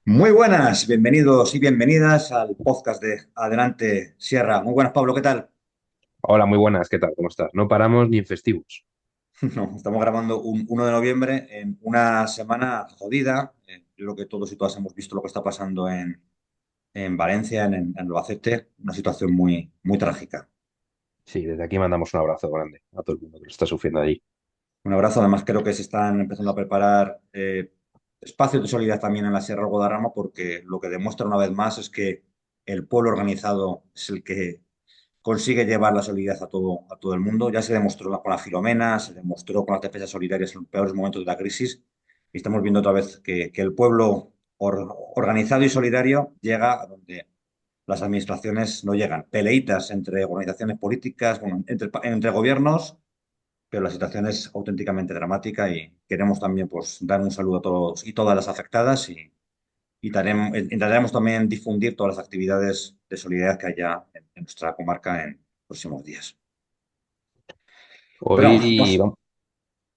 Muy buenas, bienvenidos y bienvenidas al podcast de Adelante Sierra. Muy buenas, Pablo, ¿qué tal? Hola, muy buenas, ¿qué tal? ¿Cómo estás? No paramos ni en festivos. No, estamos grabando un 1 de noviembre en una semana jodida. Yo creo que todos y todas hemos visto lo que está pasando en Valencia, en Albacete, una situación muy, muy trágica. Sí, desde aquí mandamos un abrazo grande a todo el mundo que lo está sufriendo allí. Un abrazo, además creo que se están empezando a preparar espacios de solidaridad también en la Sierra del Guadarrama porque lo que demuestra una vez más es que el pueblo organizado es el que consigue llevar la solidaridad a todo el mundo. Ya se demostró con la Filomena, se demostró con las defensas solidarias en los peores momentos de la crisis. Y estamos viendo otra vez que el pueblo organizado y solidario llega a donde las administraciones no llegan. Peleitas entre organizaciones políticas, bueno, entre gobiernos, pero la situación es auténticamente dramática y queremos también pues, dar un saludo a todos y todas las afectadas y intentaremos también difundir todas las actividades de solidaridad que haya en nuestra comarca en próximos días. Pero Hoy, vamos,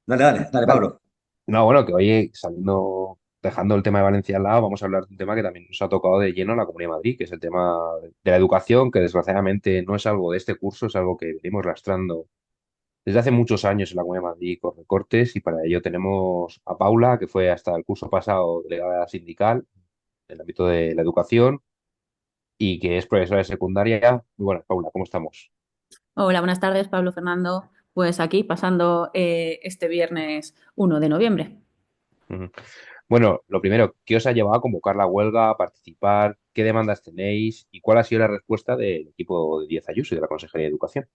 dale, dale. Pablo. No, bueno, que hoy saliendo, dejando el tema de Valencia al lado, vamos a hablar de un tema que también nos ha tocado de lleno en la Comunidad de Madrid, que es el tema de la educación, que desgraciadamente no es algo de este curso, es algo que venimos lastrando desde hace muchos años en la Comunidad de Madrid con recortes, y para ello tenemos a Paula, que fue hasta el curso pasado delegada sindical en el ámbito de la educación y que es profesora de secundaria. Muy buenas, Paula, ¿cómo estamos? Hola, buenas tardes, Pablo Fernando. Pues aquí pasando este viernes 1 de noviembre. Ujú. Bueno, lo primero, ¿qué os ha llevado a convocar la huelga, a participar? ¿Qué demandas tenéis? ¿Y cuál ha sido la respuesta del equipo de Díaz Ayuso y de la Consejería de Educación?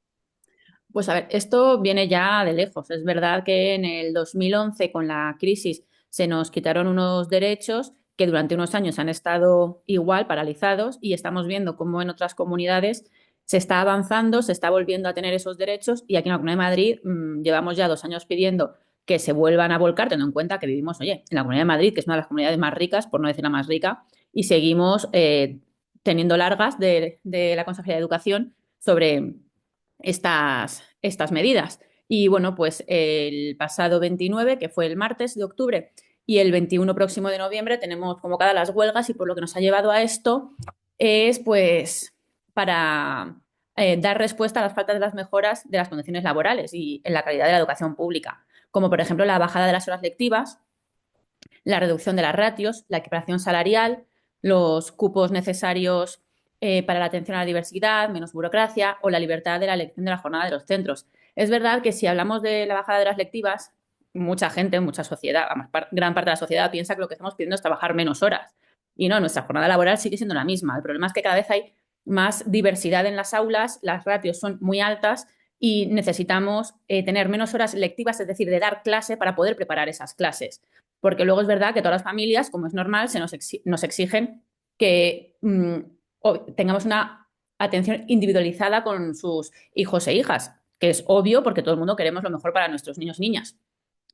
Pues a ver, esto viene ya de lejos. Es verdad que en el 2011, con la crisis, se nos quitaron unos derechos que durante unos años han estado igual paralizados y estamos viendo cómo en otras comunidades se está avanzando, se está volviendo a tener esos derechos y aquí en la Comunidad de Madrid llevamos ya 2 años pidiendo que se vuelvan a volcar, teniendo en cuenta que vivimos, oye, en la Comunidad de Madrid, que es una de las comunidades más ricas, por no decir la más rica, y seguimos teniendo largas de la Consejería de Educación sobre estas medidas. Y bueno, pues el pasado 29, que fue el martes de octubre, y el 21 próximo de noviembre tenemos convocadas las huelgas y por lo que nos ha llevado a esto es pues para dar respuesta a las faltas de las mejoras de las condiciones laborales y en la calidad de la educación pública, como por ejemplo la bajada de las horas lectivas, la reducción de las ratios, la equiparación salarial, los cupos necesarios para la atención a la diversidad, menos burocracia o la libertad de la elección de la jornada de los centros. Es verdad que si hablamos de la bajada de las lectivas, mucha gente, mucha sociedad, gran parte de la sociedad piensa que lo que estamos pidiendo es trabajar menos horas. Y no, nuestra jornada laboral sigue siendo la misma. El problema es que cada vez hay más diversidad en las aulas, las ratios son muy altas y necesitamos tener menos horas lectivas, es decir, de dar clase para poder preparar esas clases. Porque luego es verdad que todas las familias, como es normal, nos exigen que tengamos una atención individualizada con sus hijos e hijas, que es obvio porque todo el mundo queremos lo mejor para nuestros niños y niñas.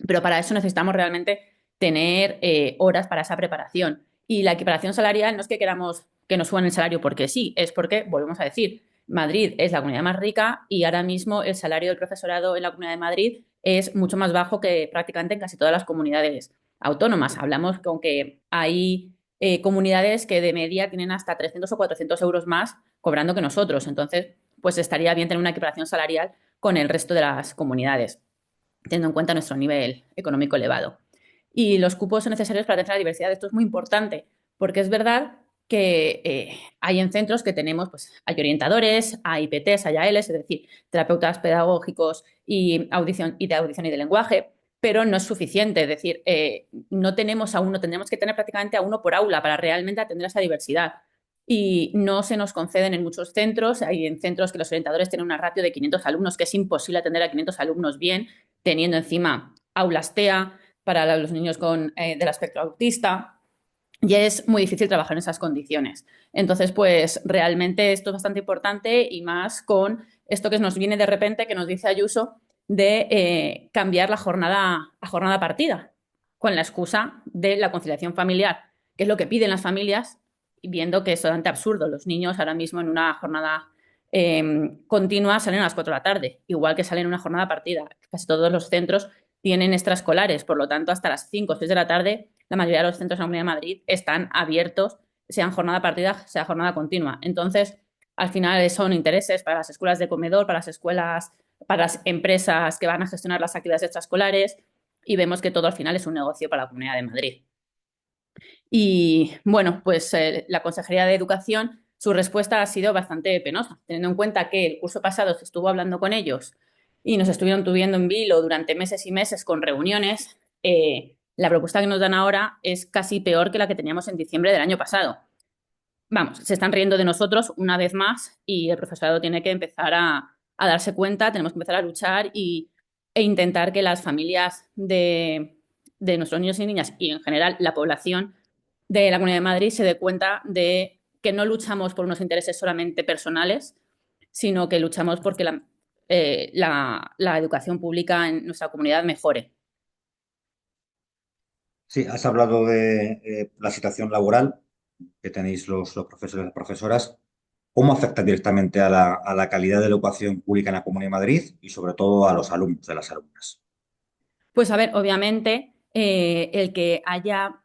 Pero para eso necesitamos realmente tener horas para esa preparación. Y la equiparación salarial no es que queramos que nos suban el salario porque sí, es porque, volvemos a decir, Madrid es la comunidad más rica y ahora mismo el salario del profesorado en la Comunidad de Madrid es mucho más bajo que prácticamente en casi todas las comunidades autónomas. Hablamos con que hay comunidades que de media tienen hasta 300 o 400 euros más cobrando que nosotros. Entonces, pues estaría bien tener una equiparación salarial con el resto de las comunidades, teniendo en cuenta nuestro nivel económico elevado. Y los cupos son necesarios para atender la diversidad. Esto es muy importante, porque es verdad que hay en centros que tenemos, pues hay orientadores, hay PTs, hay ALs, es decir, terapeutas pedagógicos y de audición y de lenguaje, pero no es suficiente. Es decir, no tenemos a uno, tendremos que tener prácticamente a uno por aula para realmente atender a esa diversidad. Y no se nos conceden en muchos centros. Hay en centros que los orientadores tienen una ratio de 500 alumnos, que es imposible atender a 500 alumnos bien, teniendo encima aulas TEA para los niños del espectro autista. Y es muy difícil trabajar en esas condiciones. Entonces, pues realmente esto es bastante importante y más con esto que nos viene de repente, que nos dice Ayuso, de cambiar la jornada a jornada partida, con la excusa de la conciliación familiar, que es lo que piden las familias, viendo que es bastante absurdo. Los niños ahora mismo en una jornada continua salen a las 4 de la tarde, igual que salen en una jornada partida. Casi todos los centros tienen extraescolares, por lo tanto, hasta las 5 o 6 de la tarde la mayoría de los centros en la Comunidad de Madrid están abiertos, sean jornada partida, sea jornada continua. Entonces, al final son intereses para las escuelas de comedor, para las escuelas, para las empresas que van a gestionar las actividades extraescolares y vemos que todo al final es un negocio para la Comunidad de Madrid. Y bueno, pues la Consejería de Educación, su respuesta ha sido bastante penosa, teniendo en cuenta que el curso pasado se estuvo hablando con ellos y nos estuvieron tuviendo en vilo durante meses y meses con reuniones. La propuesta que nos dan ahora es casi peor que la que teníamos en diciembre del año pasado. Vamos, se están riendo de nosotros una vez más y el profesorado tiene que empezar a darse cuenta, tenemos que empezar a luchar e intentar que las familias de nuestros niños y niñas y en general la población de la Comunidad de Madrid se dé cuenta de que no luchamos por unos intereses solamente personales, sino que luchamos porque la educación pública en nuestra comunidad mejore. Sí, has hablado de la situación laboral que tenéis los profesores y profesoras. ¿Cómo afecta directamente a la calidad de la educación pública en la Comunidad de Madrid y sobre todo a los alumnos de las alumnas? Pues a ver, obviamente, el que haya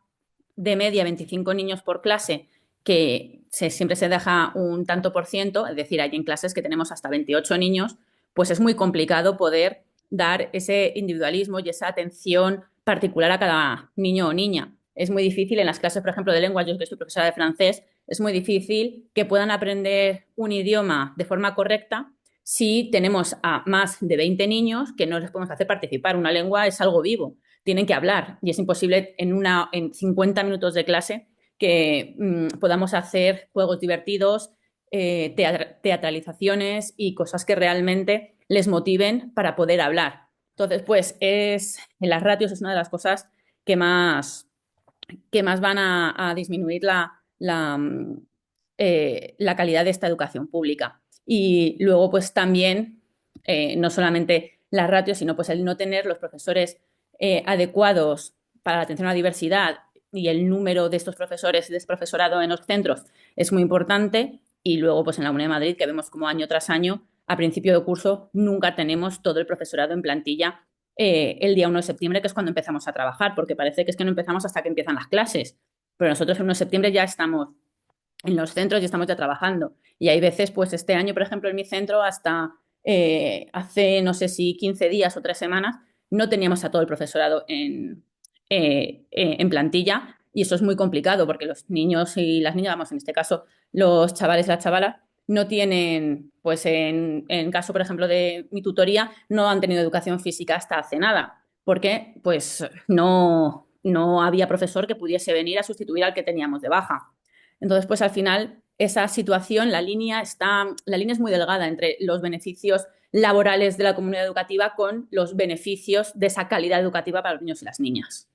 de media 25 niños por clase, que siempre se deja un tanto por ciento, es decir, hay en clases que tenemos hasta 28 niños, pues es muy complicado poder dar ese individualismo y esa atención particular a cada niño o niña. Es muy difícil en las clases, por ejemplo, de lengua, yo que soy profesora de francés, es muy difícil que puedan aprender un idioma de forma correcta si tenemos a más de 20 niños que no les podemos hacer participar. Una lengua es algo vivo, tienen que hablar y es imposible en 50 minutos de clase que podamos hacer juegos divertidos, teatralizaciones y cosas que realmente les motiven para poder hablar. Entonces, pues en las ratios es una de las cosas que más van a disminuir la calidad de esta educación pública. Y luego, pues también, no solamente las ratios, sino pues el no tener los profesores adecuados para la atención a la diversidad y el número de estos profesores y de este profesorado en los centros es muy importante. Y luego, pues en la Comunidad de Madrid, que vemos como año tras año, a principio de curso, nunca tenemos todo el profesorado en plantilla el día 1 de septiembre, que es cuando empezamos a trabajar, porque parece que es que no empezamos hasta que empiezan las clases. Pero nosotros el 1 de septiembre ya estamos en los centros y estamos ya trabajando. Y hay veces, pues este año, por ejemplo, en mi centro, hasta hace, no sé si 15 días o 3 semanas, no teníamos a todo el profesorado en plantilla. Y eso es muy complicado porque los niños y las niñas, vamos, en este caso, los chavales y las chavalas, no tienen, pues en caso, por ejemplo, de mi tutoría, no han tenido educación física hasta hace nada, porque pues no había profesor que pudiese venir a sustituir al que teníamos de baja. Entonces, pues al final, esa situación, la línea es muy delgada entre los beneficios laborales de la comunidad educativa con los beneficios de esa calidad educativa para los niños y las niñas.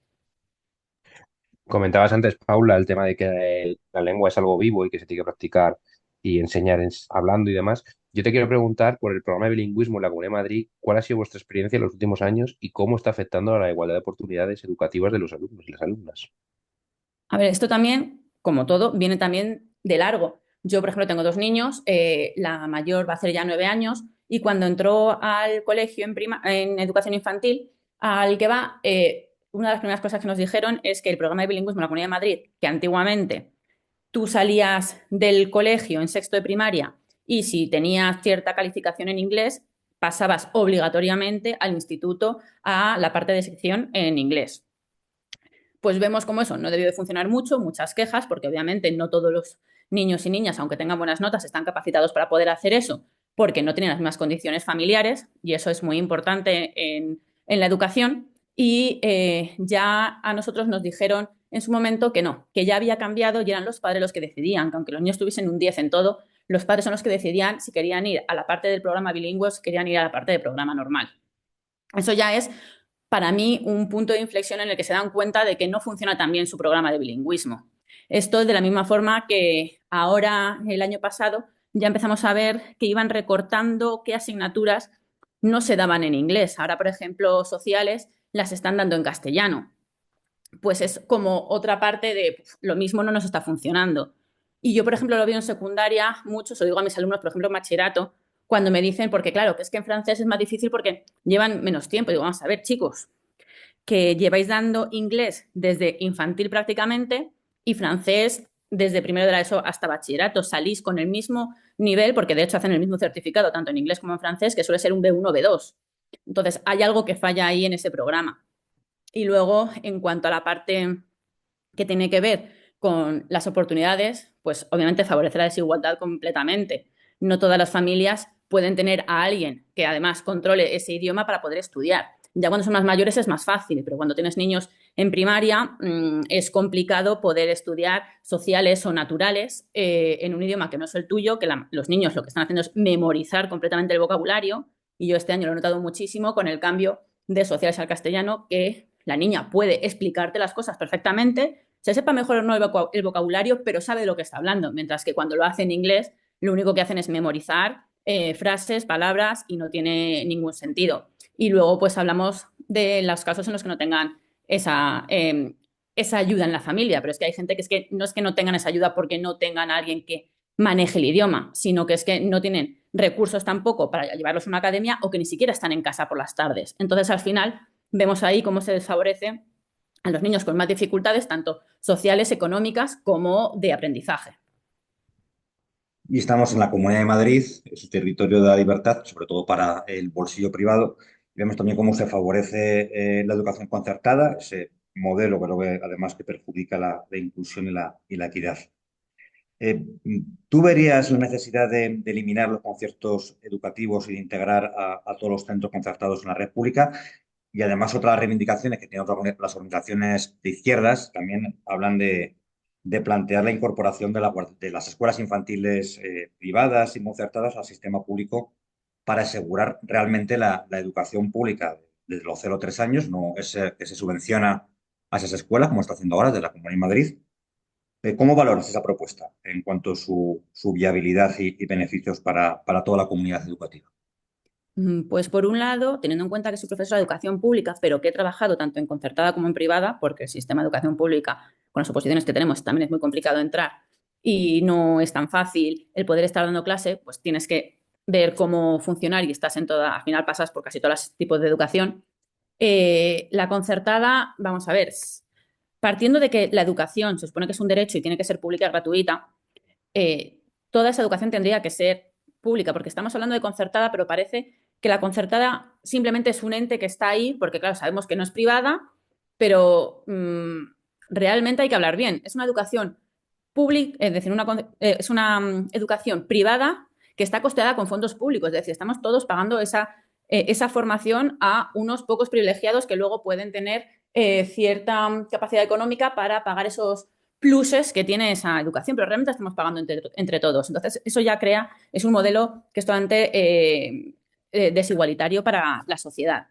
Comentabas antes, Paula, el tema de que la lengua es algo vivo y que se tiene que practicar y enseñar hablando y demás. Yo te quiero preguntar por el programa de bilingüismo en la Comunidad de Madrid, ¿cuál ha sido vuestra experiencia en los últimos años y cómo está afectando a la igualdad de oportunidades educativas de los alumnos y las alumnas? A ver, esto también, como todo, viene también de largo. Yo, por ejemplo, tengo dos niños, la mayor va a hacer ya 9 años y cuando entró al colegio en educación infantil, al que va, una de las primeras cosas que nos dijeron es que el programa de bilingüismo en la Comunidad de Madrid, que antiguamente tú salías del colegio en sexto de primaria y si tenías cierta calificación en inglés, pasabas obligatoriamente al instituto a la parte de sección en inglés. Pues vemos como eso no debió de funcionar mucho, muchas quejas, porque obviamente no todos los niños y niñas, aunque tengan buenas notas, están capacitados para poder hacer eso, porque no tienen las mismas condiciones familiares, y eso es muy importante en la educación. Y ya a nosotros nos dijeron en su momento que no, que ya había cambiado y eran los padres los que decidían, que aunque los niños tuviesen un 10 en todo, los padres son los que decidían si querían ir a la parte del programa bilingüe o si querían ir a la parte del programa normal. Eso ya es para mí un punto de inflexión en el que se dan cuenta de que no funciona tan bien su programa de bilingüismo. Esto de la misma forma que ahora, el año pasado, ya empezamos a ver que iban recortando qué asignaturas no se daban en inglés. Ahora, por ejemplo, sociales las están dando en castellano. Pues es como otra parte de lo mismo no nos está funcionando. Y yo, por ejemplo, lo veo en secundaria mucho, se lo digo a mis alumnos, por ejemplo, en bachillerato, cuando me dicen, porque claro, que es que en francés es más difícil porque llevan menos tiempo. Y digo, vamos a ver, chicos, que lleváis dando inglés desde infantil prácticamente y francés desde primero de la ESO hasta bachillerato. Salís con el mismo nivel, porque de hecho hacen el mismo certificado, tanto en inglés como en francés, que suele ser un B1 o B2. Entonces, hay algo que falla ahí en ese programa. Y luego, en cuanto a la parte que tiene que ver con las oportunidades, pues obviamente favorece la desigualdad completamente. No todas las familias pueden tener a alguien que además controle ese idioma para poder estudiar. Ya cuando son más mayores es más fácil, pero cuando tienes niños en primaria es complicado poder estudiar sociales o naturales en un idioma que no es el tuyo, que los niños lo que están haciendo es memorizar completamente el vocabulario, y yo este año lo he notado muchísimo con el cambio de sociales al castellano, que la niña puede explicarte las cosas perfectamente, se sepa mejor o no el vocabulario, pero sabe de lo que está hablando, mientras que cuando lo hace en inglés, lo único que hacen es memorizar frases, palabras, y no tiene ningún sentido. Y luego pues hablamos de los casos en los que no tengan esa ayuda en la familia, pero es que hay gente que no es que no tengan esa ayuda porque no tengan a alguien que maneje el idioma, sino que es que no tienen recursos tampoco para llevarlos a una academia o que ni siquiera están en casa por las tardes. Entonces, al final, vemos ahí cómo se desfavorece a los niños con más dificultades, tanto sociales, económicas, como de aprendizaje. Y estamos en la Comunidad de Madrid, es un territorio de la libertad, sobre todo para el bolsillo privado. Vemos también cómo se favorece la educación concertada, ese modelo creo que además que perjudica la inclusión y la equidad. Eh, ¿Tú verías la necesidad de eliminar los conciertos educativos y de integrar a todos los centros concertados en la red pública? Y además otras reivindicaciones que tienen las organizaciones de izquierdas también hablan de plantear la incorporación de las escuelas infantiles privadas y concertadas al sistema público para asegurar realmente la educación pública desde los 0 a 3 años, no que se subvenciona a esas escuelas, como está haciendo ahora desde la Comunidad de Madrid. ¿Cómo valoras esa propuesta en cuanto a su viabilidad y beneficios para toda la comunidad educativa? Pues por un lado, teniendo en cuenta que soy profesora de educación pública, pero que he trabajado tanto en concertada como en privada, porque el sistema de educación pública, con las oposiciones que tenemos, también es muy complicado entrar y no es tan fácil el poder estar dando clase, pues tienes que ver cómo funcionar y estás en toda, al final pasas por casi todos los tipos de educación. La concertada, vamos a ver, partiendo de que la educación se supone que es un derecho y tiene que ser pública y gratuita, toda esa educación tendría que ser pública, porque estamos hablando de concertada, pero parece que la concertada simplemente es un ente que está ahí, porque claro, sabemos que no es privada, pero realmente hay que hablar bien. Es una educación pública, es decir, es una educación privada que está costeada con fondos públicos, es decir, estamos todos pagando esa formación a unos pocos privilegiados que luego pueden tener cierta capacidad económica para pagar esos pluses que tiene esa educación, pero realmente estamos pagando entre todos. Entonces, eso ya es un modelo que es totalmente desigualitario para la sociedad.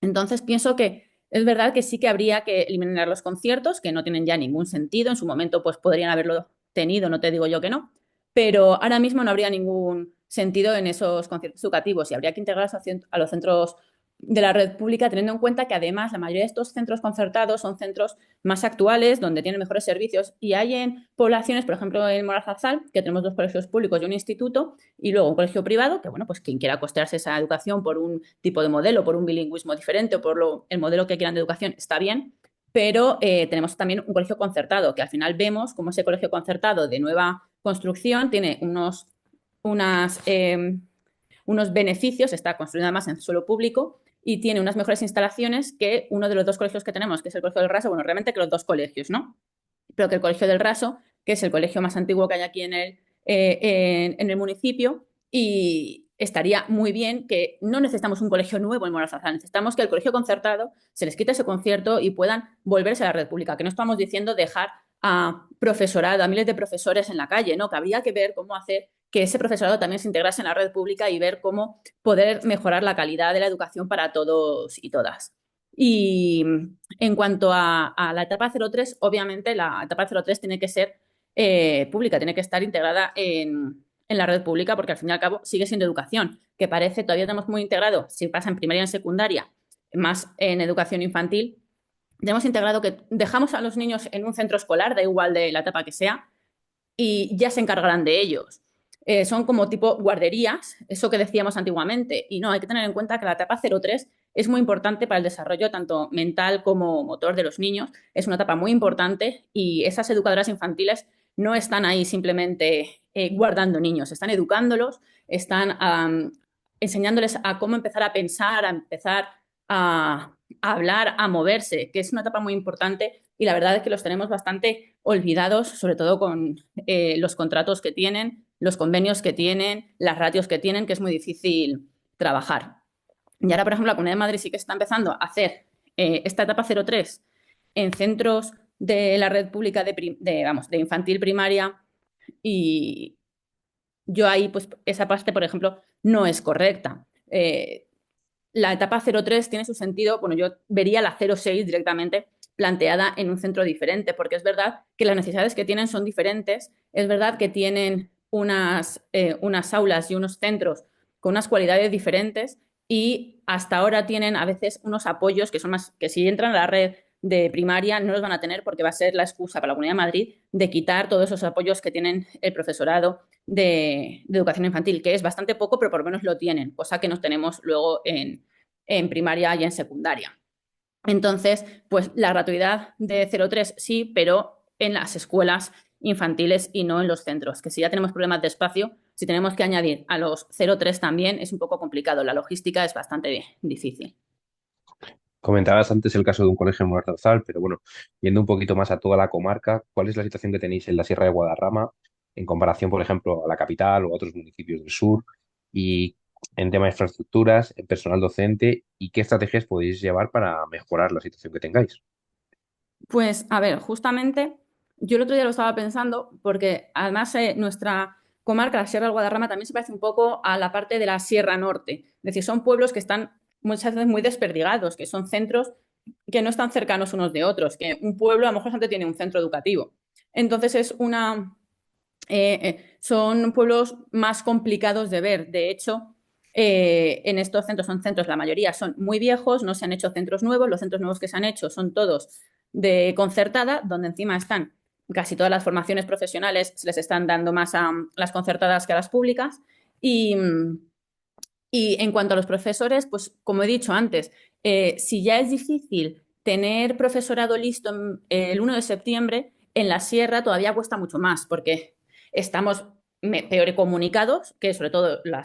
Entonces, pienso que es verdad que sí que habría que eliminar los conciertos, que no tienen ya ningún sentido. En su momento, pues podrían haberlo tenido, no te digo yo que no, pero ahora mismo no habría ningún sentido en esos conciertos educativos y habría que integrarlos a los centros de la red pública, teniendo en cuenta que además la mayoría de estos centros concertados son centros más actuales, donde tienen mejores servicios, y hay en poblaciones, por ejemplo, en Morazarzal, que tenemos 2 colegios públicos y un instituto, y luego un colegio privado, que bueno, pues quien quiera costearse esa educación por un tipo de modelo, por un bilingüismo diferente o por el modelo que quieran de educación, está bien, pero tenemos también un colegio concertado, que al final vemos cómo ese colegio concertado de nueva construcción tiene unos beneficios, está construido además en suelo público y tiene unas mejores instalaciones que uno de los 2 colegios que tenemos, que es el Colegio del Raso, bueno, realmente que los 2 colegios, ¿no? Pero que el Colegio del Raso, que es el colegio más antiguo que hay aquí en el municipio, y estaría muy bien que no necesitamos un colegio nuevo en Morazazán, necesitamos que el colegio concertado se les quite ese concierto y puedan volverse a la red pública, que no estamos diciendo dejar a profesorado, a miles de profesores en la calle, ¿no? Que habría que ver cómo hacer que ese profesorado también se integrase en la red pública y ver cómo poder mejorar la calidad de la educación para todos y todas. Y en cuanto a la etapa 03, obviamente la etapa 03 tiene que ser pública, tiene que estar integrada en la red pública, porque al fin y al cabo sigue siendo educación, que parece todavía tenemos muy integrado, si pasa en primaria y en secundaria, más en educación infantil, tenemos integrado que dejamos a los niños en un centro escolar, da igual de la etapa que sea, y ya se encargarán de ellos. Son como tipo guarderías, eso que decíamos antiguamente. Y no, hay que tener en cuenta que la etapa 03 es muy importante para el desarrollo tanto mental como motor de los niños. Es una etapa muy importante y esas educadoras infantiles no están ahí simplemente guardando niños, están educándolos, están enseñándoles a cómo empezar a pensar, a empezar a hablar, a moverse, que es una etapa muy importante y la verdad es que los tenemos bastante olvidados, sobre todo con los contratos que tienen, los convenios que tienen, las ratios que tienen, que es muy difícil trabajar. Y ahora, por ejemplo, la Comunidad de Madrid sí que está empezando a hacer esta etapa 03 en centros de la red pública de infantil primaria y yo ahí, pues esa parte, por ejemplo, no es correcta. La etapa 03 tiene su sentido, bueno, yo vería la 06 directamente planteada en un centro diferente, porque es verdad que las necesidades que tienen son diferentes, es verdad que tienen unas aulas y unos centros con unas cualidades diferentes y hasta ahora tienen a veces unos apoyos que son más, que si entran a la red de primaria no los van a tener porque va a ser la excusa para la Comunidad de Madrid de quitar todos esos apoyos que tienen el profesorado de educación infantil, que es bastante poco, pero por lo menos lo tienen, cosa que no tenemos luego en primaria y en secundaria. Entonces, pues la gratuidad de 0,3 sí, pero en las escuelas infantiles y no en los centros, que si ya tenemos problemas de espacio, si tenemos que añadir a los 0,3 también es un poco complicado, la logística es bastante difícil. Comentabas antes el caso de un colegio en Muertazaal, pero bueno, yendo un poquito más a toda la comarca, ¿cuál es la situación que tenéis en la Sierra de Guadarrama en comparación, por ejemplo, a la capital o a otros municipios del sur? Y en tema de infraestructuras, en personal docente, ¿y qué estrategias podéis llevar para mejorar la situación que tengáis? Pues a ver, justamente yo el otro día lo estaba pensando porque además nuestra comarca, la Sierra del Guadarrama, también se parece un poco a la parte de la Sierra Norte. Es decir, son pueblos que están muchas veces muy desperdigados, que son centros que no están cercanos unos de otros, que un pueblo a lo mejor antes tiene un centro educativo. Entonces son pueblos más complicados de ver. De hecho, en estos centros son centros, la mayoría son muy viejos, no se han hecho centros nuevos, los centros nuevos que se han hecho son todos de concertada, donde encima están casi todas las formaciones profesionales, se les están dando más a las concertadas que a las públicas. Y, y en cuanto a los profesores, pues como he dicho antes, si ya es difícil tener profesorado listo el 1 de septiembre, en la sierra todavía cuesta mucho más, porque estamos peor comunicados, que sobre todo la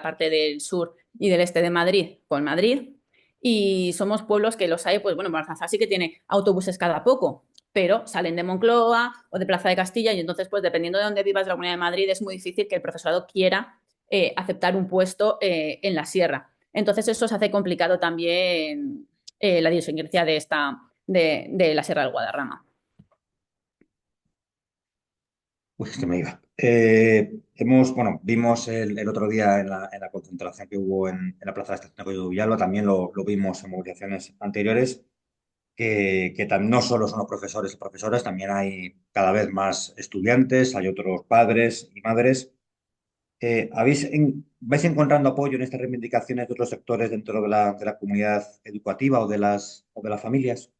parte del sur y del este de Madrid con Madrid, y somos pueblos que los hay, pues bueno, Marzazá sí que tiene autobuses cada poco, pero salen de Moncloa o de Plaza de Castilla y entonces, pues dependiendo de dónde vivas de la Comunidad de Madrid, es muy difícil que el profesorado quiera aceptar un puesto en la sierra. Entonces eso se hace complicado también la idiosincrasia de la Sierra del Guadarrama. Uy, es que me iba. Bueno, vimos el otro día en la concentración que hubo en la Plaza de Estación de Villalba, también lo vimos en movilizaciones anteriores, no solo son los profesores y profesoras, también hay cada vez más estudiantes, hay otros padres y madres. ¿Vais encontrando apoyo en estas reivindicaciones de otros sectores dentro de de la comunidad educativa o de las familias?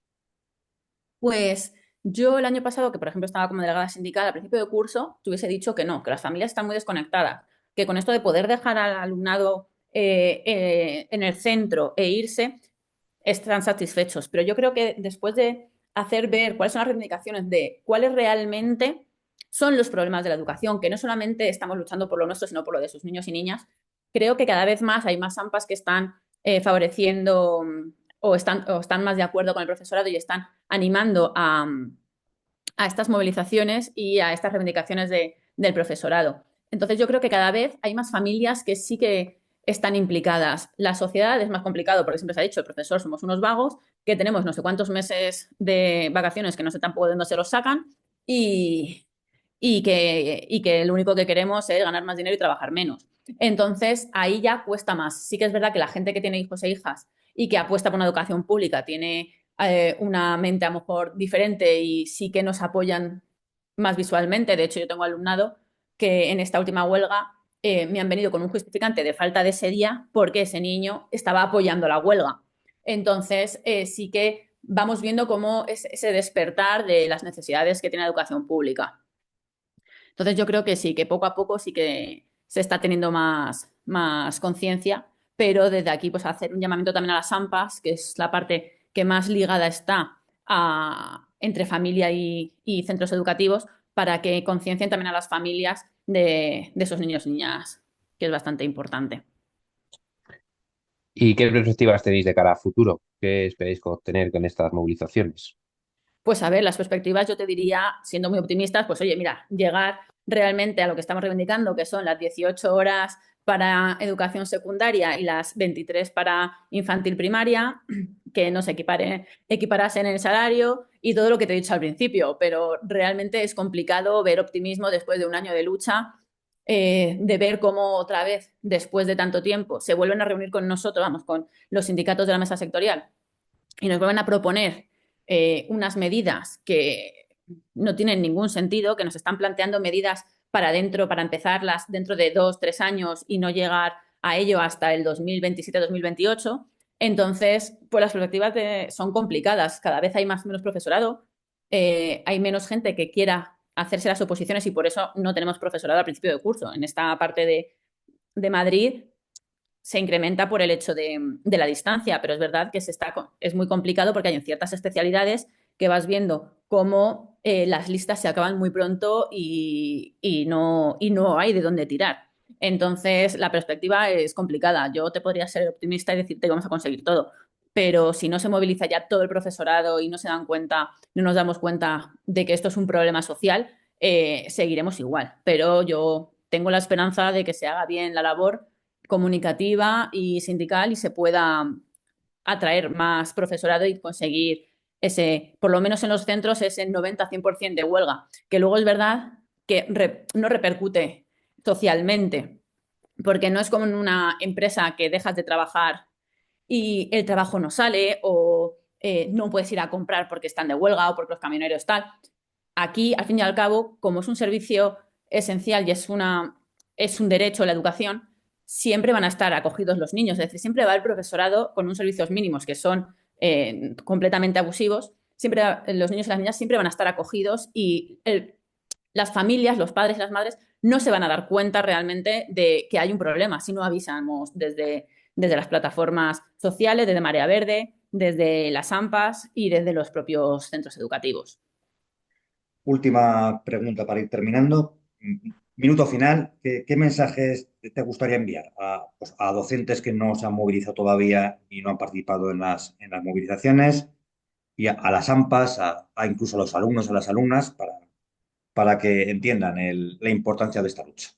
Pues yo el año pasado, que por ejemplo estaba como delegada sindical al principio de curso, te hubiese dicho que no, que las familias están muy desconectadas, que con esto de poder dejar al alumnado en el centro e irse, están satisfechos. Pero yo creo que después de hacer ver cuáles son las reivindicaciones de cuáles realmente son los problemas de la educación, que no solamente estamos luchando por lo nuestro, sino por lo de sus niños y niñas, creo que cada vez más hay más AMPAs que están favoreciendo o están más de acuerdo con el profesorado y están animando a estas movilizaciones y a estas reivindicaciones del profesorado. Entonces yo creo que cada vez hay más familias que sí que están implicadas. La sociedad es más complicado porque siempre se ha dicho, el profesor somos unos vagos, que tenemos no sé cuántos meses de vacaciones que no sé tampoco de dónde se los sacan y, y que lo único que queremos es ganar más dinero y trabajar menos. Entonces ahí ya cuesta más. Sí que es verdad que la gente que tiene hijos e hijas y que apuesta por una educación pública tiene una mente a lo mejor diferente y sí que nos apoyan más visualmente. De hecho, yo tengo alumnado que en esta última huelga me han venido con un justificante de falta de ese día porque ese niño estaba apoyando la huelga. Entonces, sí que vamos viendo cómo es ese despertar de las necesidades que tiene la educación pública. Entonces, yo creo que sí, que poco a poco sí que se está teniendo más conciencia, pero desde aquí pues hacer un llamamiento también a las AMPAs, que es la parte que más ligada está entre familia y centros educativos, para que conciencien también a las familias de esos niños y niñas, que es bastante importante. ¿Y qué perspectivas tenéis de cara a futuro? ¿Qué esperáis obtener con estas movilizaciones? Pues a ver, las perspectivas yo te diría, siendo muy optimistas, pues oye, mira, llegar realmente a lo que estamos reivindicando, que son las 18 horas para educación secundaria y las 23 para infantil primaria, que no se equiparasen en el salario y todo lo que te he dicho al principio, pero realmente es complicado ver optimismo después de un año de lucha, de ver cómo otra vez, después de tanto tiempo, se vuelven a reunir con nosotros, vamos, con los sindicatos de la mesa sectorial y nos vuelven a proponer unas medidas que no tienen ningún sentido, que nos están planteando medidas para dentro, para empezarlas dentro de 2, 3 años y no llegar a ello hasta el 2027-2028. Entonces, pues las perspectivas son complicadas. Cada vez hay más menos profesorado, hay menos gente que quiera hacerse las oposiciones y por eso no tenemos profesorado al principio de curso. En esta parte de Madrid se incrementa por el hecho de la distancia, pero es verdad que es muy complicado porque hay en ciertas especialidades que vas viendo cómo las listas se acaban muy pronto y no hay de dónde tirar. Entonces, la perspectiva es complicada. Yo te podría ser optimista y decirte que vamos a conseguir todo, pero si no se moviliza ya todo el profesorado y no se dan cuenta, no nos damos cuenta de que esto es un problema social, seguiremos igual. Pero yo tengo la esperanza de que se haga bien la labor comunicativa y sindical y se pueda atraer más profesorado y conseguir ese, por lo menos en los centros, ese 90-100% de huelga, que luego es verdad que no repercute socialmente, porque no es como en una empresa que dejas de trabajar y el trabajo no sale o no puedes ir a comprar porque están de huelga o porque los camioneros tal. Aquí, al fin y al cabo, como es un servicio esencial y es un derecho a la educación, siempre van a estar acogidos los niños. Es decir, siempre va el profesorado con unos servicios mínimos que son completamente abusivos. Siempre los niños y las niñas siempre van a estar acogidos y las familias, los padres y las madres no se van a dar cuenta realmente de que hay un problema si no avisamos desde las plataformas sociales, desde Marea Verde, desde las AMPAs y desde los propios centros educativos. Última pregunta para ir terminando. Minuto final. ¿Qué mensajes te gustaría enviar pues, a docentes que no se han movilizado todavía y no han participado en las movilizaciones y a las AMPAs, incluso a los alumnos, a las alumnas, para que entiendan la importancia de esta lucha?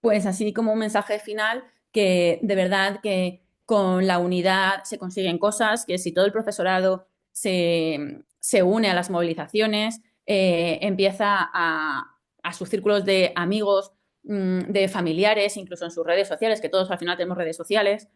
Pues así como un mensaje final, que de verdad que con la unidad se consiguen cosas, que si todo el profesorado se une a las movilizaciones, empieza a sus círculos de amigos, de familiares, incluso en sus redes sociales, que todos al final tenemos redes sociales,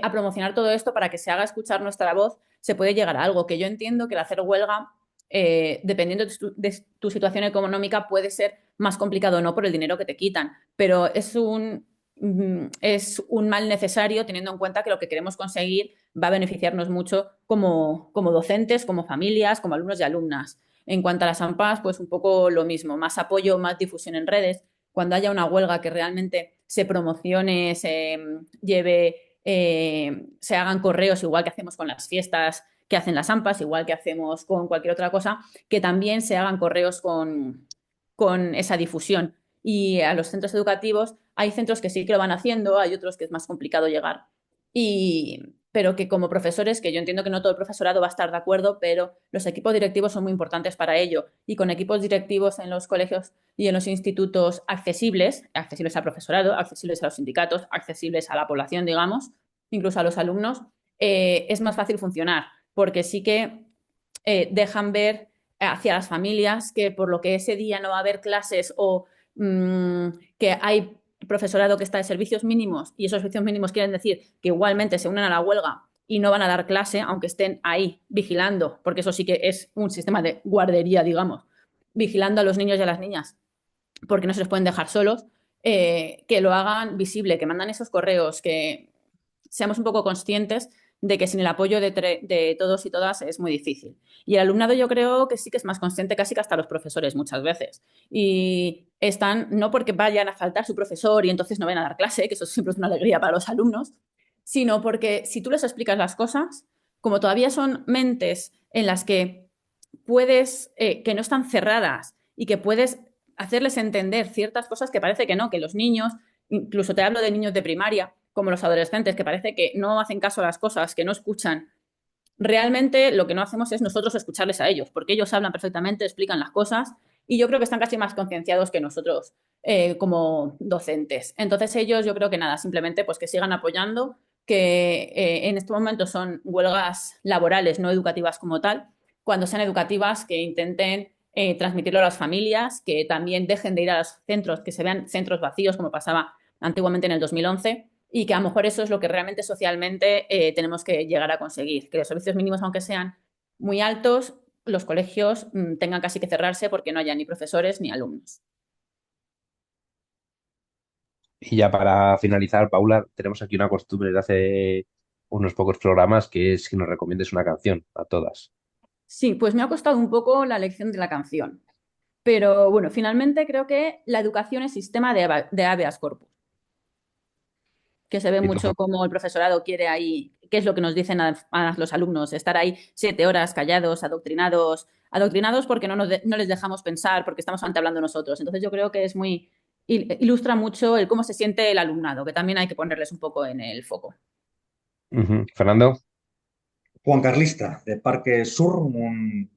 a promocionar todo esto para que se haga escuchar nuestra voz, se puede llegar a algo. Que yo entiendo que el hacer huelga, dependiendo de tu situación económica, puede ser más complicado o no por el dinero que te quitan, pero es un mal necesario teniendo en cuenta que lo que queremos conseguir va a beneficiarnos mucho como docentes, como familias, como alumnos y alumnas. En cuanto a las AMPAs, pues un poco lo mismo, más apoyo, más difusión en redes. Cuando haya una huelga que realmente se promocione, se hagan correos, igual que hacemos con las fiestas que hacen las AMPAs, igual que hacemos con cualquier otra cosa, que también se hagan correos con esa difusión. Y a los centros educativos hay centros que sí que lo van haciendo, hay otros que es más complicado llegar. Pero que como profesores, que yo entiendo que no todo el profesorado va a estar de acuerdo, pero los equipos directivos son muy importantes para ello. Y con equipos directivos en los colegios y en los institutos accesibles al profesorado, accesibles a los sindicatos, accesibles a la población, digamos, incluso a los alumnos, es más fácil funcionar, porque sí que dejan ver hacia las familias que por lo que ese día no va a haber clases o que hay profesorado que está de servicios mínimos y esos servicios mínimos quieren decir que igualmente se unen a la huelga y no van a dar clase aunque estén ahí vigilando, porque eso sí que es un sistema de guardería, digamos, vigilando a los niños y a las niñas porque no se los pueden dejar solos, que lo hagan visible, que mandan esos correos, que seamos un poco conscientes de que sin el apoyo de todos y todas es muy difícil. Y el alumnado yo creo que sí que es más consciente casi que hasta los profesores muchas veces. Y están, no porque vayan a faltar su profesor y entonces no vayan a dar clase, que eso siempre es una alegría para los alumnos, sino porque si tú les explicas las cosas, como todavía son mentes en las que puedes, que no están cerradas y que puedes hacerles entender ciertas cosas que parece que no, que los niños, incluso te hablo de niños de primaria, como los adolescentes, que parece que no hacen caso a las cosas, que no escuchan. Realmente lo que no hacemos es nosotros escucharles a ellos, porque ellos hablan perfectamente, explican las cosas y yo creo que están casi más concienciados que nosotros como docentes. Entonces ellos yo creo que nada, simplemente pues que sigan apoyando, que en estos momentos son huelgas laborales, no educativas como tal, cuando sean educativas que intenten transmitirlo a las familias, que también dejen de ir a los centros, que se vean centros vacíos como pasaba antiguamente en el 2011 y que a lo mejor eso es lo que realmente socialmente tenemos que llegar a conseguir, que los servicios mínimos, aunque sean muy altos, los colegios tengan casi que cerrarse porque no haya ni profesores ni alumnos. Y ya para finalizar, Paula, tenemos aquí una costumbre de hace unos pocos programas que es que nos recomiendes una canción a todas. Sí, pues me ha costado un poco la elección de la canción, pero bueno, finalmente creo que la educación es sistema de habeas corpus, que se ve ¿Y tú, mucho como el profesorado quiere ahí, qué es lo que nos dicen a los alumnos, estar ahí 7 horas callados, adoctrinados, adoctrinados porque no les dejamos pensar, porque estamos ante hablando nosotros. Entonces yo creo que es muy, ilustra mucho el cómo se siente el alumnado, que también hay que ponerles un poco en el foco. Ujú. Fernando? Juan Carlista, de Parque Sur,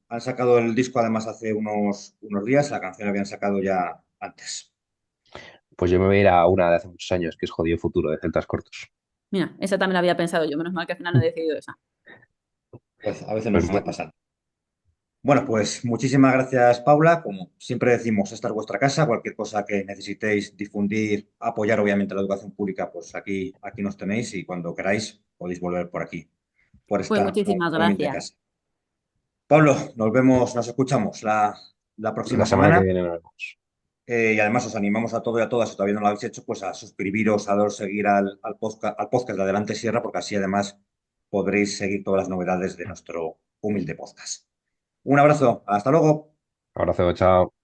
han sacado el disco además hace unos días, la canción la habían sacado ya antes. Pues yo me voy a ir a una de hace muchos años, que es Jodido Futuro, de Celtas Cortos. Mira, esa también la había pensado yo, menos mal que al final no he decidido esa. Pues a veces nos Pues está pasando. Bueno, pues muchísimas gracias, Paula. Como siempre decimos, esta es vuestra casa. Cualquier cosa que necesitéis difundir, apoyar obviamente la educación pública, pues aquí nos tenéis y cuando queráis podéis volver por aquí, por Pues esta muchísimas humilde gracias. casa. Pablo, nos vemos, nos escuchamos la próxima la semana que semana. viene nos vemos. Y además os animamos a todos y a todas, si todavía no lo habéis hecho, pues a suscribiros, a daros seguir al podcast de Adelante Sierra, porque así además podréis seguir todas las novedades de nuestro humilde podcast. Un abrazo, hasta luego. Abrazo, chao.